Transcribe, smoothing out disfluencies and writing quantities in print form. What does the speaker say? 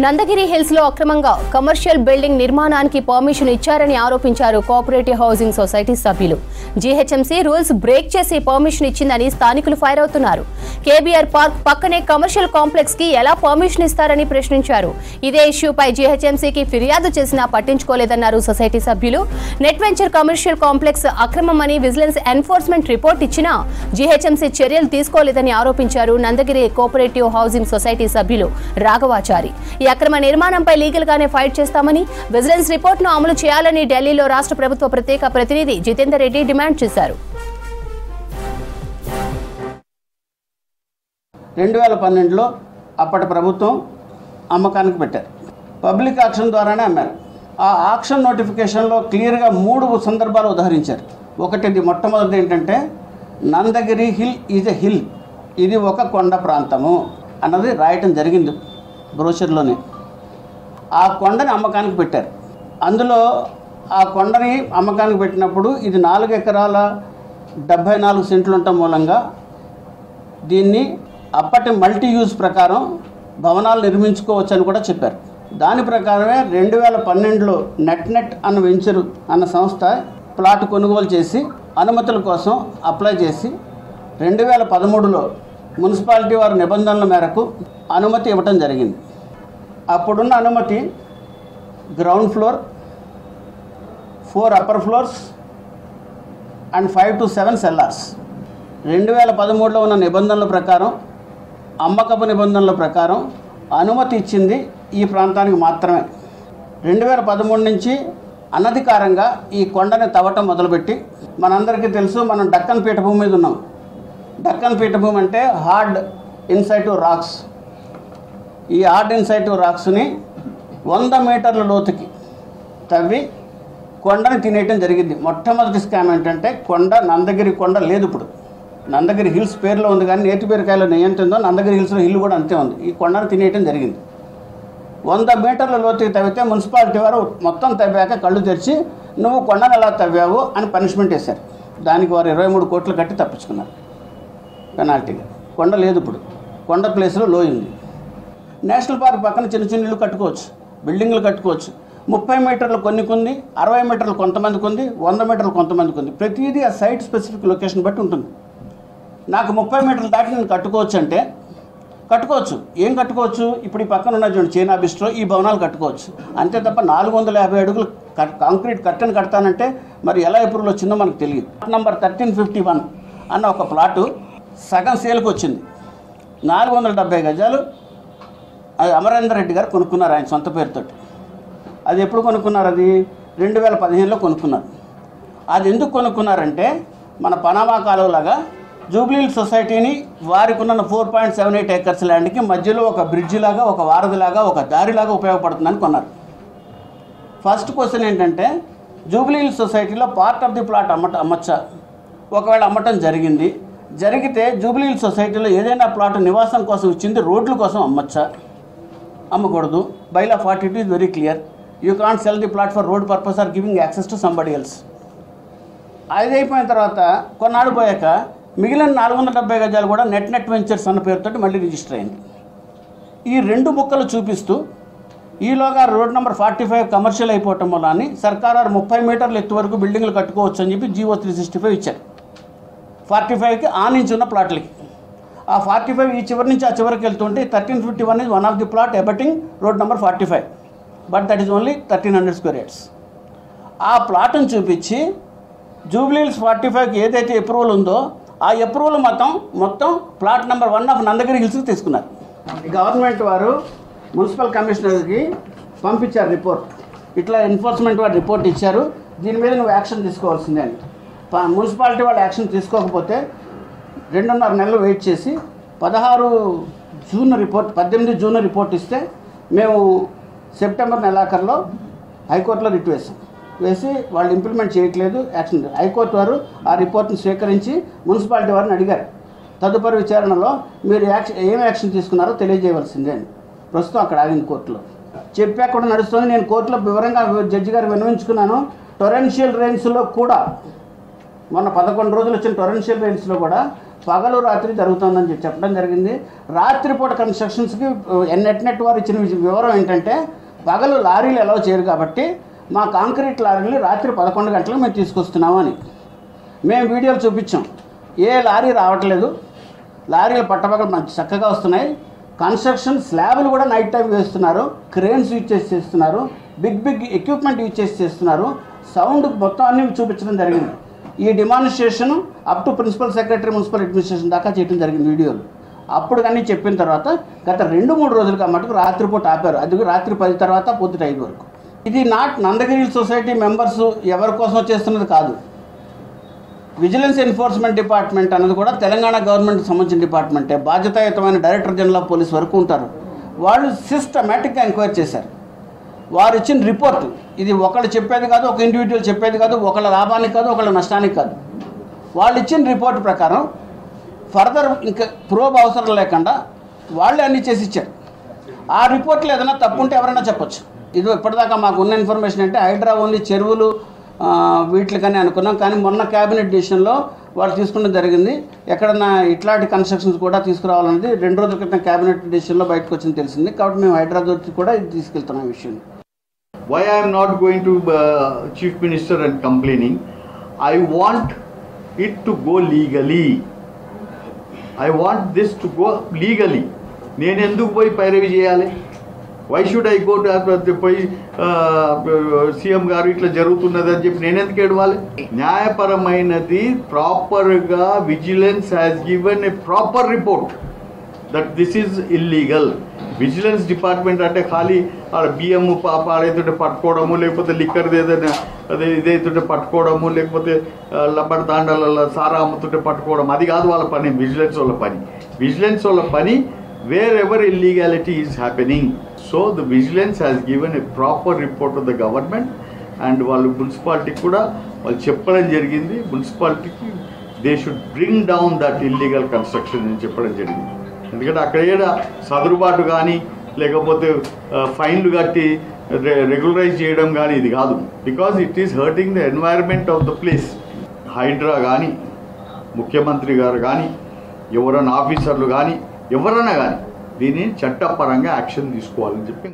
Nandagiri hills లో అక్రమంగా commercial building నిర్మాణానికి పర్మిషన్ ఇచ్చారని ఆరోపించారు కోఆపరేటివ్ హౌసింగ్ సొసైటీ సభ్యులు. జీహెచ్ఎంసీ రూల్స్ బ్రేక్ చేసి పర్మిషన్ ఇచ్చిందని స్థానికులు ఫైర్ అవుతున్నారు. కేబీఆర్ పార్క్ పక్కనే కమర్షియల్ కాంప్లెక్స్ కి ఎలా పర్మిషన్ ఇస్తారని ప్రశ్నించారు. ఇదే ఇష్యూపై జీహెచ్ఎంసీకి ఫిర్యాదు చేసినా పట్టించుకోలేదన్నారు సొసైటీ సభ్యులు. నెట్ వెంచర్ కమర్షియల్ కాంప్లెక్స్ అక్రమమని విజిలెన్స్ ఎన్ఫోర్స్మెంట్ రిపోర్ట్ ఇచ్చినా జీహెచ్ఎంసీ చర్యలు తీసుకోలేదని ఆరోపించారు నందగిరి కోఆపరేటివ్ హౌసింగ్ సొసైటీ సభ్యులు రాఘవాచారి. ఈ అక్రమ నిర్మాణంపై లీగల్ గానే ఫైట్ చేస్తామని, విజిలెన్స్ రిపోర్ట్ను అమలు చేయాలని ఢిల్లీలో రాష్ట్ర ప్రభుత్వ ప్రత్యేక ప్రతినిధి జితేందర్ రెడ్డి డిమాండ్ చేశారు. 2012లో అప్పటి ప్రభుత్వం అమ్మకానికి పెట్టారు. పబ్లిక్ ఆక్షన్ ద్వారానే అమ్మారు. ఆ ఆక్షన్ నోటిఫికేషన్లో క్లియర్గా 3 సందర్భాలు ఉదహరించారు. ఒకటిది మొట్టమొదటిది ఏంటంటే Nandagiri hill is a hill, ఇది ఒక కొండ ప్రాంతము అన్నది రాయటం జరిగింది బ్రోషర్లోనే. ఆ కొండని అమ్మకానికి పెట్టారు. అందులో ఆ కొండని అమ్మకానికి పెట్టినప్పుడు ఇది 4 ఎకరాల 74 సెంట్లు ఉండటం మూలంగా దీన్ని అప్పటి మల్టీ యూజ్ ప్రకారం భవనాలు నిర్మించుకోవచ్చు అని కూడా చెప్పారు. దాని ప్రకారమే 2012లో నెట్ అన్న వెంచరు అన్న సంస్థ ప్లాట్ కొనుగోలు చేసి అనుమతుల కోసం అప్లై చేసి 2013లో మున్సిపాలిటీ వారి నిబంధనల మేరకు అనుమతి ఇవ్వటం జరిగింది. అప్పుడున్న అనుమతి ground floor, 4 upper floors and 5 to 7 cellars. 2013లో ఉన్న నిబంధనల ప్రకారం, అమ్మకపు నిబంధనల ప్రకారం అనుమతి ఇచ్చింది ఈ ప్రాంతానికి మాత్రమే. 2013 నుంచి అనధికారంగా ఈ కొండని తవ్వటం మొదలుపెట్టి, మనందరికీ తెలుసు మనం డక్కన్ పీఠభూమి మీద ఉన్నాం. డక్కన్ పీఠభూమి అంటే హార్డ్ ఇన్సైటివ్ రాక్స్. ఈ హార్డ్ ఇన్సైటివ్ రాక్స్ని 100 మీటర్ల లోతుకి తవ్వి కొండని తినేయటం జరిగింది. మొట్టమొదటి స్కామ్ ఏంటంటే నందగిరి కొండ లేదు ఇప్పుడు. నందగిరి హిల్స్ పేరులో ఉంది, కానీ నేతి బీరకాయలో నెయ్యంటుందో నందగిరి హిల్స్లో హిల్ కూడా అంతే ఉంది. ఈ కొండను తినేయటం జరిగింది. 100 మీటర్ల లోతుకి తవ్వితే మున్సిపాలిటీ వారు మొత్తం తవ్వాక కళ్ళు తెరిచి నువ్వు కొండను ఎలా తవ్వావు అని పనిష్మెంట్ వేశారు. దానికి వారు 23 కోట్లు కట్టి తప్పించుకున్నారు పెనాల్టీగా. కొండ లేదు ఇప్పుడు, కొండ ప్లేస్లో లోయ ఉంది. నేషనల్ పార్క్ పక్కన చిన్న చిన్న ఇళ్ళు కట్టుకోవచ్చు, బిల్డింగ్లు కట్టుకోవచ్చు. 30 మీటర్లు కొన్నికి ఉంది, 60 మీటర్లు కొంతమందికి ఉంది, 100 మీటర్లు కొంతమందికి ఉంది. ప్రతిదీ ఆ సైట్ స్పెసిఫిక్ లొకేషన్ బట్టి ఉంటుంది. నాకు 30 మీటర్లు దాటి నేను కట్టుకోవచ్చు అంటే కట్టుకోవచ్చు. ఏం కట్టుకోవచ్చు? ఇప్పుడు ఈ పక్కన ఉన్న చూడండి చైనా బిస్ట్రో, ఈ భవనాలు కట్టుకోవచ్చు. అంతే తప్ప 450 అడుగులు కాంక్రీట్ కట్టెను కడతానంటే మరి ఎలా ఎప్పుడు వచ్చిందో మనకు తెలియదు. నంబర్ 1351 అన్న ఒక ప్లాటు సగం సేల్కి వచ్చింది. 470 గజాలు అది అమరేందర్ రెడ్డి గారు కొనుక్కున్నారు ఆయన సొంత పేరుతోటి. అది ఎప్పుడు కొనుక్కున్నారు? అది 2015లో కొనుక్కున్నారు. అది ఎందుకు కొనుక్కున్నారంటే మన పనామా కాలువలాగా జూబ్లీ సొసైటీని వారికి ఉన్న 4.78 ఏకర్స్ ల్యాండ్కి మధ్యలో ఒక బ్రిడ్జి లాగా, ఒక వారధిలాగా, ఒక దారిలాగా ఉపయోగపడుతుందని కొన్నారు. ఫస్ట్ క్వశ్చన్ ఏంటంటే జూబ్లీ సొసైటీలో పార్ట్ ఆఫ్ ది ప్లాట్ అమ్మచ్చా? ఒకవేళ అమ్మటం జరిగితే జూబ్లీ సొసైటీలో ఏదైనా ప్లాట్ నివాసం కోసం ఇచ్చింది రోడ్ల కోసం అమ్మచ్చా? అమ్మకూడదు. Bylaw 42 is very clear. You can't sell the plot for road purpose or giving access to somebody else. అది అయిపోయిన తర్వాత కొన్నాళ్ళు పోయాక మిగిలిన 470 గజాలు కూడా నెట్ వెంచర్స్ అన్న పేరుతో మళ్ళీ రిజిస్టర్ అయింది. ఈ 2 ముక్కలు చూపిస్తూ ఈలోగా రోడ్ నెంబర్ 45 కమర్షియల్ అయిపోవటం వల్ల సర్కారు 30 మీటర్ల ఎత్తు వరకు బిల్డింగ్లు కట్టుకోవచ్చు అని చెప్పి జీవో 365 ఇచ్చారు 45కి ఆ నుంచి ఉన్న ప్లాట్లకి. ఆ 45 ఈ చివరి నుంచి ఆ చివరికి వెళ్తుంటే 1351 is one of the plot abutting road number 45, but that is only 1300 square yards. ఆ ప్లాట్ను చూపించి జూబ్లీహిల్స్ 45కి ఏదైతే అప్రూవల్ ఉందో ఆ అప్రూవల్ మొత్తం ప్లాట్ నెంబర్ 1 ఆఫ్ నందగిరి హిల్స్కి తీసుకున్నారు. గవర్నమెంట్ వారు మున్సిపల్ కమిషనర్కి పంపించారు రిపోర్ట్. ఇట్లా ఎన్ఫోర్స్మెంట్ వారు రిపోర్ట్ ఇచ్చారు, దీని మీద నువ్వు యాక్షన్ తీసుకోవాల్సిందే అని. మున్సిపాలిటీ వాళ్ళు యాక్షన్ తీసుకోకపోతే 2.5 నెలలు వెయిట్ చేసి 18 జూన్ రిపోర్ట్ ఇస్తే మేము సెప్టెంబర్ నెలాఖరులో హైకోర్టులో రిట్ వేసి వాళ్ళు ఇంప్లిమెంట్ చేయట్లేదు, యాక్షన్. హైకోర్టు వారు ఆ రిపోర్ట్ని స్వీకరించి మున్సిపాలిటీ వారిని అడిగారు, తదుపరి విచారణలో మీరు ఏం యాక్షన్ తీసుకున్నారో తెలియజేయవలసిందే అని. ప్రస్తుతం అక్కడ ఆగింది కోర్టులో. చెప్పాక కూడా నడుస్తుంది. నేను కోర్టులో వివరంగా జడ్జి గారు విన్నవించుకున్నాను. టొరెన్షియల్ రెయిన్స్లో కూడా మొన్న 11 రోజులు వచ్చిన టొరెన్షియల్ రెయిన్స్లో కూడా పగలు రాత్రి జరుగుతుందని చెప్పడం జరిగింది. రాత్రిపూట కన్స్ట్రక్షన్స్కి నెట్ వారు ఇచ్చిన వివరం ఏంటంటే పగలు లారీలు ఎలా చేయరు కాబట్టి మా కాంక్రీట్ లారీలు రాత్రి 11 గంటలకు మేము తీసుకొస్తున్నాము అని మేము వీడియోలు చూపించాం. ఏ లారీ రావట్లేదు, లారీలు పట్టపగలు మంచి చక్కగా వస్తున్నాయి. కన్స్ట్రక్షన్ స్లాబ్లు కూడా నైట్ టైం వేస్తున్నారు, క్రేన్స్ యూజ్ చేసి చేస్తున్నారు, బిగ్ ఎక్విప్మెంట్ యూజ్ చేసి చేస్తున్నారు. సౌండ్ మొత్తం అన్నీ చూపించడం జరిగింది. ఈ demonstration up to principal secretary municipal administration దాకా చేయడం జరిగింది వీడియోలు. అప్పుడు కానీ చెప్పిన తర్వాత గత 2-3 రోజులుగా మటుకు రాత్రిపూట ఆపారు. అది రాత్రి 10 తర్వాత పొద్దుట 5 వరకు. ఇది నాట్ నందగిరి సొసైటీ మెంబర్స్ ఎవరి కోసం చేస్తున్నది కాదు. విజిలెన్స్ ఎన్ఫోర్స్మెంట్ డిపార్ట్మెంట్ అన్నది కూడా తెలంగాణ గవర్నమెంట్కి సంబంధించిన డిపార్ట్మెంటే. బాధ్యతాయుతమైన డైరెక్టర్ జనరల్ ఆఫ్ పోలీస్ వరకు ఉంటారు. వాళ్ళు సిస్టమేటిక్గా ఎంక్వైరీ చేశారు. వారు ఇచ్చిన రిపోర్టు ఇది ఒకళ్ళు చెప్పేది కాదు, ఒక ఇండివిజువల్ చెప్పేది కాదు, ఒకళ్ళ లాభానికి కాదు, ఒకళ్ళ నష్టానికి కాదు. వాళ్ళు ఇచ్చిన రిపోర్టు ప్రకారం ఫర్దర్ ఇంకా ప్రోబ్ అవసరం లేకుండా వాళ్ళే అన్నీ చేసి ఇచ్చారు. ఆ రిపోర్ట్లో ఏదైనా తప్పు ఉంటే ఎవరైనా చెప్పొచ్చు. ఇది ఇప్పటిదాకా మాకు ఉన్న ఇన్ఫర్మేషన్ అంటే హైడ్రా ఓన్లీ చెరువులు వీటికని అనుకున్నాం. కానీ మొన్న క్యాబినెట్ డిసిషన్లో వాళ్ళు తీసుకున్నది జరిగింది. ఎక్కడన్నా ఇట్లాంటి కన్స్ట్రక్షన్స్ కూడా తీసుకురావాలన్నది 2 రోజుల క్రితం క్యాబినెట్ డిసిషన్లో బయటకు వచ్చింది తెలిసింది. కాబట్టి మేము హైదరాబాద్ కూడా ఇది తీసుకెళ్తున్నాం విషయం. Why I am not going to Chief Minister and complaining? I want it to go legally. I want this to go legally. నేను ఎందుకు పోయి పైరవి చేయాలి? Why should I go to పోయి సీఎం గారు ఇట్లా జరుగుతున్నది అని చెప్పి నేను ఎందుకు ఏడవాలి? న్యాయపరమైనది ప్రాపర్గా vigilance has given a proper report that this is illegal. Vigilance department అంటే ఖాళీ బియ్యం పాడైతుంటే పట్టుకోవడము, లేకపోతే లిక్కర్ ఏదైనా అదే ఇదైతుంటే పట్టుకోవడము, లేకపోతే లబ్బడి తాండాల సారా అమ్ముతుంటే పట్టుకోవడం, అది కాదు వాళ్ళ పని. విజిలెన్స్ వాళ్ళ పని. విజిలెన్స్ వాళ్ళ పని wherever illegality is happening. So the vigilance has given a proper report to the government and వాళ్ళు మున్సిపాలిటీకి కూడా వాళ్ళు చెప్పడం జరిగింది. మున్సిపాలిటీకి they should bring down that illegal construction అని చెప్పడం జరిగింది. ఎందుకంటే అక్కడ ఏడా సదురుబాటు కానీ లేకపోతే ఫైన్లు కట్టి రెగ్యులరైజ్ చేయడం కానీ ఇది కాదు. Because it is hurting the environment of the place. Hydraa కానీ ముఖ్యమంత్రి గారు కానీ ఎవరైనా ఆఫీసర్లు కానీ ఎవరైనా కానీ దీన్ని చట్టపరంగా యాక్షన్ తీసుకోవాలని చెప్పి